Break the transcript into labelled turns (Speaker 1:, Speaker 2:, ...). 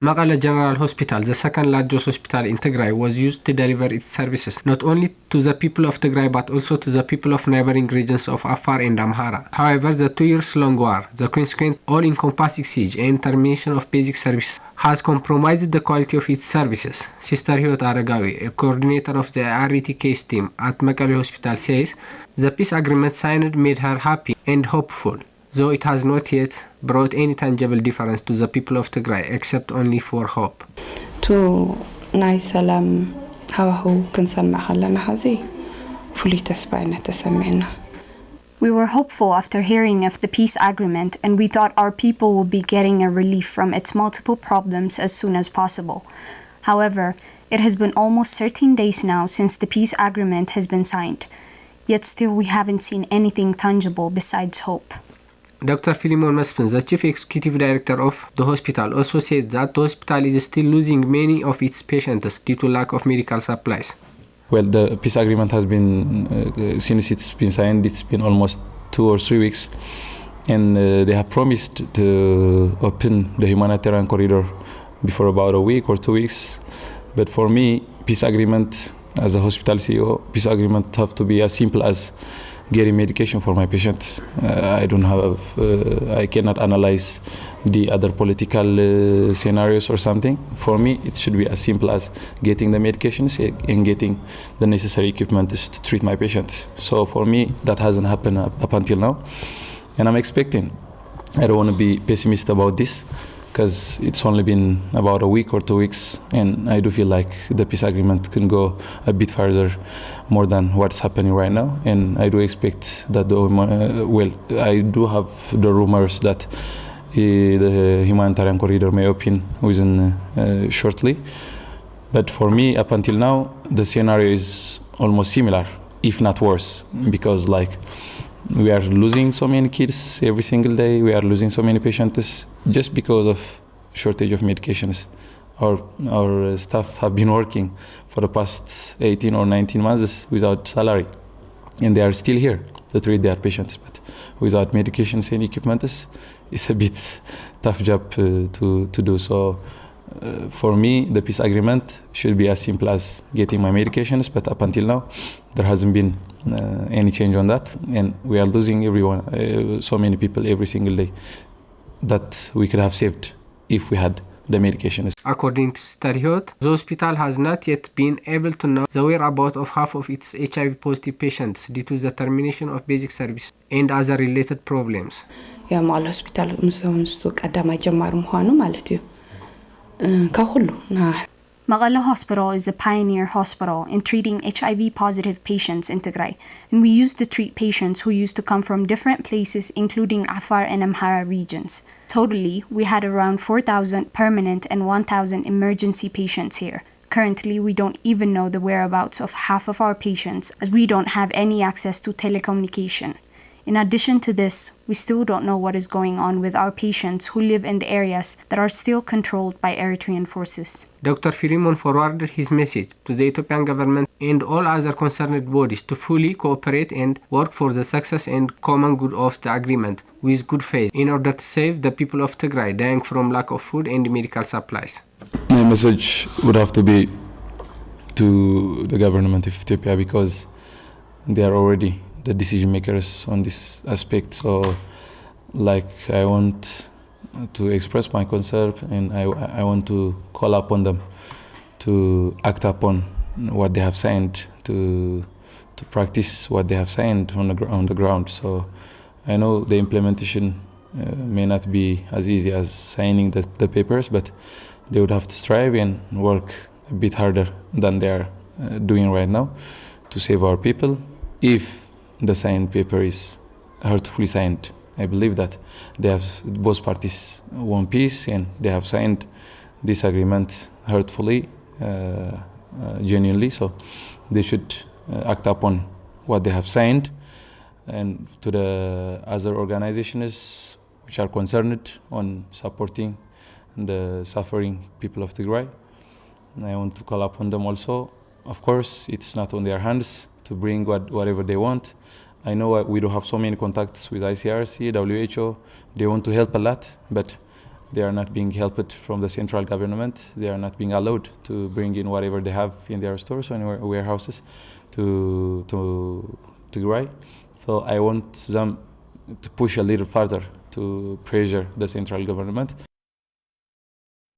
Speaker 1: Maqala General Hospital, the second largest hospital in Tigray, was used to deliver its services not only to the people of Tigray but also to the people of neighboring regions of Afar and Amhara. However, the 2 years long war, the consequent all-encompassing siege and termination of basic services has compromised the quality of its services. Sister Hiyot Aragawi, a coordinator of the RT case team at Maqala Hospital, says the peace agreement signed made her happy and hopeful, though it has not yet brought any tangible difference to the people of Tigray except only for hope.
Speaker 2: To ናይ ሰላም ሃዋህው ክንሰምዕ ከለና ሕዚ ፍሉይ ተስፋይነት ተሰሚዕና
Speaker 3: We were hopeful after hearing of the peace agreement, and we thought our people would be getting a relief from its multiple problems as soon as possible. However, it has been almost 13 days now since the peace agreement has been signed. Yet still we haven't seen anything tangible besides hope.
Speaker 1: Dr. Philemon Mesfin, the chief executive director of the hospital, also says that the hospital is still losing many of its patients due to lack of medical supplies.
Speaker 4: Well, the peace agreement has been, since it's been signed, it's been almost 2 or 3 weeks. And they have promised to open the humanitarian corridor before about a week or 2 weeks. But for me, peace agreement, as a hospital CEO, peace agreement have to be as simple as getting medication for my patients. I cannot analyze the other political scenarios or something. For me, it should be as simple as getting the medications and getting the necessary equipment to treat my patients. So for me, that hasn't happened up until now. And I'm expecting, I don't want to be pessimist about this, because it's only been about a week or 2 weeks, and I do feel like the peace agreement can go a bit further, more than what's happening right now. And I do expect that I do have the rumors that the humanitarian corridor may open within shortly. But for me, up until now, the scenario is almost similar, if not worse, because we are losing so many kids every single day. We are losing so many patients just because of shortage of medications. Our staff have been working for the past 18 or 19 months without salary, and they are still here to treat their patients. But without medications and equipment, it's a bit tough job to do. So for me, the peace agreement should be as simple as getting my medications. But up until now, there hasn't been any change on that, and we are losing so many people every single day that we could have saved if we had the medications.
Speaker 1: According to Sister Hiyot, the hospital has not yet been able to know the whereabouts of half of its HIV positive patients due to the termination of basic service and other related problems.
Speaker 2: የመቀለ ሆስፒታል ምስውንስቱ ቀዳማይ ጀማሩ መሆኑ ማለት እዩ ካሁሉ
Speaker 3: Maqala Hospital is a pioneer hospital in treating HIV-positive patients in Tigray, and we used to treat patients who used to come from different places, including Afar and Amhara regions. Totally, we had around 4,000 permanent and 1,000 emergency patients here. Currently, we don't even know the whereabouts of half of our patients, as we don't have any access to telecommunication. In addition to this, we still don't know what is going on with our patients who live in the areas that are still controlled by Eritrean forces.
Speaker 1: Dr. Philemon forwarded his message to the Ethiopian government and all other concerned bodies to fully cooperate and work for the success and common good of the agreement with good faith in order to save the people of Tigray dying from lack of food and medical supplies.
Speaker 4: My message would have to be to the government of Ethiopia, because they are already the decision makers on this aspect. So I want to express my concern, and I want to call upon them to act upon what they have signed, to practice what they have signed on the ground. So I know the implementation may not be as easy as signing the papers, but they would have to strive and work a bit harder than they are doing right now to save our people. If the signed paper is hurtfully signed, I believe that both parties want peace, and they have signed this agreement hurtfully, genuinely. So they should act upon what they have signed. And to the other organizations which are concerned on supporting the suffering people of Tigray, I want to call upon them also. Of course, it's not on their hands to bring whatever they want. I know we do have so many contacts with ICRC, WHO. They want to help a lot, but They are not being helped from the central government. They are not being allowed to bring in whatever they have in their stores or in warehouses to Tigray. So I want them to push a little further to pressure the central government